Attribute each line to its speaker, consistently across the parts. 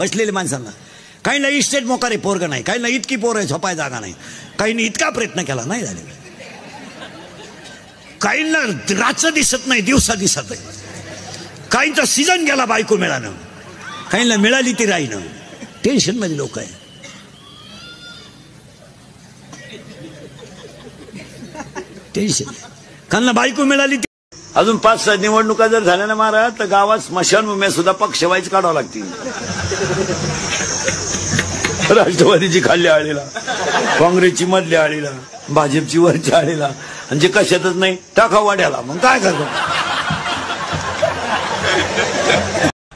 Speaker 1: बसलेल्या माणसांना. काहींना इस्टेट मोकार आहे, पोरग नाही. काहींना इतकी पोर आहे, झोपाय जागा नाही. काहींनी इतका प्रयत्न केला, नाही झाले. काहींना रात्र दिसत नाही, दिवसा दिसत आहे. काहींचा सीझन गेला बायको मिळालं, काहींना मिळाली ती राहीनं. टेन्शन मध्ये लोक आहे. टेन्शन. काहींना बायको मिळाली. अजून 5-6 निवडणुका जर झाल्या ना महाराज, तर गावात स्मशानभूम्या सुद्धा पक्ष वाईज काढावं लागतील. राष्ट्रवादीची खाल्ल्या आळीला, काँग्रेसची मधल्या आळीला, भाजपची वरच्या आळीला, आणि जे कशातच नाही टाका वाड्याला. मग काय करतो?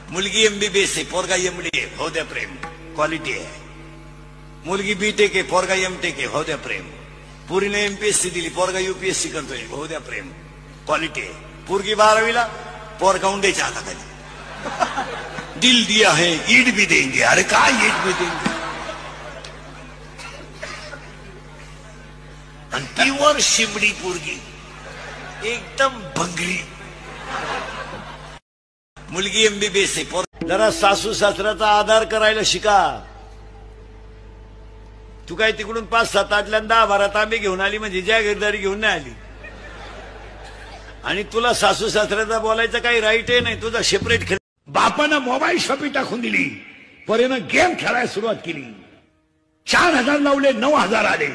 Speaker 1: मुलगी MBBS आहे, पोरगा MD आहे, हो द्या प्रेम, क्वालिटी आहे. मुलगी BTech आहे, पोरगा MTech आहे, हो द्या प्रेम. पुरीने MPSC दिली, पोरगा UPSC करतोय, हो द्या प्रेम, क्वालिटी आहे. पोरगी 12वीला, पोरगा उंडेच्या हाताखाली. दिल दिया है ईट भी देंगे. अरे काय ईट भी देंगे? आणि प्युअर शिमडी पोरगी, एकदम भंगरी. मुलगी MBBS आहे. जरा सासू सासऱ्याचा आधार करायला शिका. तू काय तिकडून 5-7 आटल्यान 10-12 तांबे घेऊन आली म्हणजे जागीरदारी घेऊन नाही आली. आणि तुला सासू सासऱ्याचा बोलायचं काही राईट आहे नाही. तुझा सेपरेट खेळ. बापानं मोबाईल शॉपी टाकून दिली, पोरीनं गेम खेळायला सुरुवात केली. 4,000 लावले, 9,000 आले.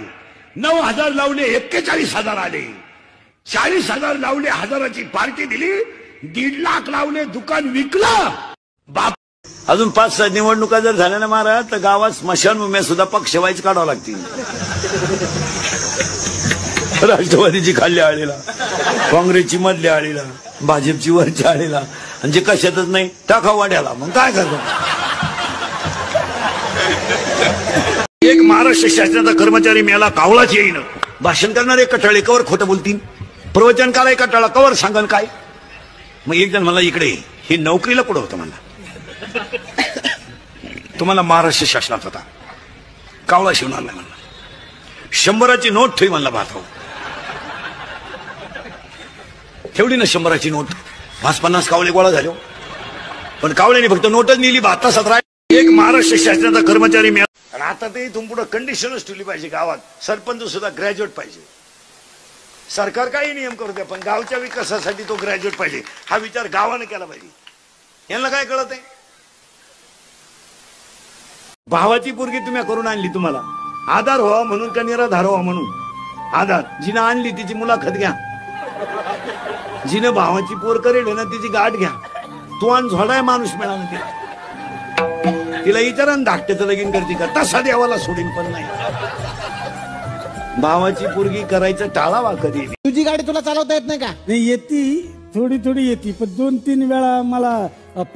Speaker 1: 9,000 लावले, 41,000 आले. 40,000 लावले, 1,000ची पार्टी दिली. 1.5 लाख लावले, दुकान विकलं. बाप. अजून 5-6 निवडणुका जर झाल्या ना महाराज, तर गावात स्मशानभूम्या सुद्धा पक्ष वाईज काढावं लागतील. राष्ट्रवादीची खाल्ल्या आळीला, काँग्रेसची मधल्या आळीला, भाजपची वरच्या आळीला, आणि जे कशातच नाही टाका वाड्याला. मग काय करतो? एक महाराष्ट्र शासनाचा कर्मचारी मेला, कावळाच येईन. भाषण करणारे कटाळे कवर खोटं बोलतील, प्रवचन कालाय कटाळा कवर सांगन काय. मग एक जण मला इकडे, हे नोकरीला कुठं होतं म्हणला. तुम्हाला महाराष्ट्र शासनात होता, कावळा शिवणार नाही म्हणला. 100ची नोट ठेवी म्हणला भाताव. ठेवली ना 100ची नोट. 50 कावळे गोळा झाले. पण कावळ्याने फक्त नोटच नेली, 72 राहिले. एक महाराष्ट्र शासनाचा कर्मचारी मिळाला. आणि आता ते इथून पुढे कंडिशनच ठेवली पाहिजे. गावात सरपंच सुद्धा ग्रॅज्युएट पाहिजे. सरकार काही नियम करू द्या, पण गावच्या विकासासाठी तो ग्रॅज्युएट पाहिजे. हा विचार गावाने केला पाहिजे. यांना काय कळत आहे? भावाची पोरगी तुम्ही करून आणली, तुम्हाला आधार व्हावा म्हणून का निराधार व्हावा म्हणून? आधार. जिनं आणली तिची मुलाखत घ्या. जिनं भावाची पोर करेल ना तिची गाठ घ्या. तो आणि झोडाय माणूस मिळाला तिला विचारा ना, धाकट्याचं लगीन करते का? तसा देवाला सोडीन पण नाही. भावाची पोरगी करायचं टाळावा कधी.
Speaker 2: तुझी गाडी तुला चालवता येत नाही का?
Speaker 3: नाही, येती थोडी थोडी येते, पण 2-3 वेळा मला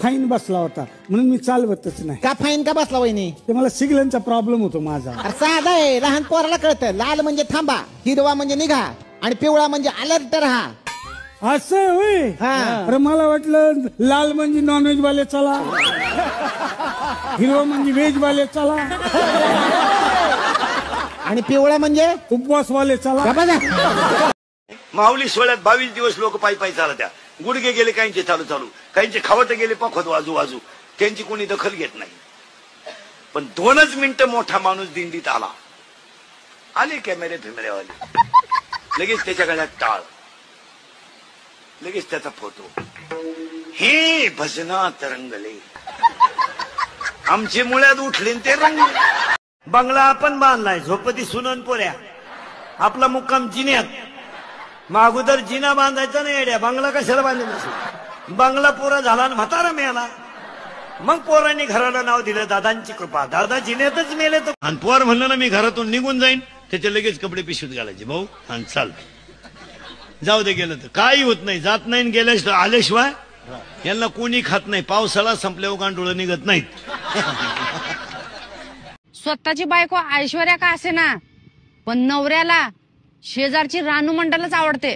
Speaker 3: फाईन बसला होता म्हणून मी चालवतच नाही.
Speaker 2: का फाईन का बसला वहिनी?
Speaker 3: ते मला सिग्नलचा प्रॉब्लेम होतो माझा.
Speaker 2: साधा आहे, लहान पोराला कळतं. लाल म्हणजे थांबा, हिरवा म्हणजे निघा, आणि पिवळा म्हणजे अलर्ट राहा.
Speaker 3: असं होय? अरे मला वाटलं लाल म्हणजे नॉनव्हेज वाले चला, हिरवा म्हणजे व्हेज वाले चला,
Speaker 2: आणि पिवळा म्हणजे
Speaker 3: उपवास वाले चला.
Speaker 1: माऊली सोहळ्यात 22 दिवस लोक पायी पायी चालत त्या. गुडघे गेले काहींचे चालू चालू, काहींचे खावट गेले पखवत वाजू वाजू. त्यांची कोणी दखल घेत नाही. पण 2च मिनिटं मोठा माणूस दिंडीत आला. आले कॅमेरे फिमेरेवाले, लगेच त्याच्या गळ्यात टाळ, लगेच त्याचा फोटो. हे भजनात रंगले, आमचे मुळ्यात उठले ते रंगले. बंगला आपण बांधलाय, झोपती सुनन पोऱ्या. आपला मुक्काम जिन्यात. मग अगोदर जिना बांधायचा नाही येड्या, बंगला कशाला बांधला नसेल. बंगला पोरा झाला आणि म्हातारा मिळाला. मग पोरांनी घराला नाव दिलं दादांची कृपा. दादा जिन्यातच मेले तर. आणि पोर म्हणलं ना मी घरातून निघून जाईन, त्याचे लगेच कपडे पिशवीत घालायचे. भाऊ आणि चाल, जाऊ दे गेलं तर काही होत नाही. जात नाही गेल्याशिवाय आल्याशिवाय यांना कोणी खात नाही. पावसाळा संपल्यावर गांडोळं निघत नाहीत.
Speaker 4: स्वतःची बायको ऐश्वर्या का असे ना, पण नवऱ्याला शेजारची रानू मंडलच आवडते.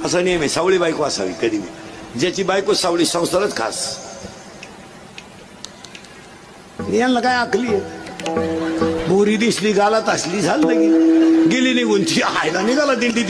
Speaker 1: असा नियम आहे, सावळी बायको असावी कधी. ज्याची बायको सावळी संसारच खास. यांना काय आकली आहे? बोरी दिसली गालात असली झालं गेली निघून. ती आयला निघाला दिंडी.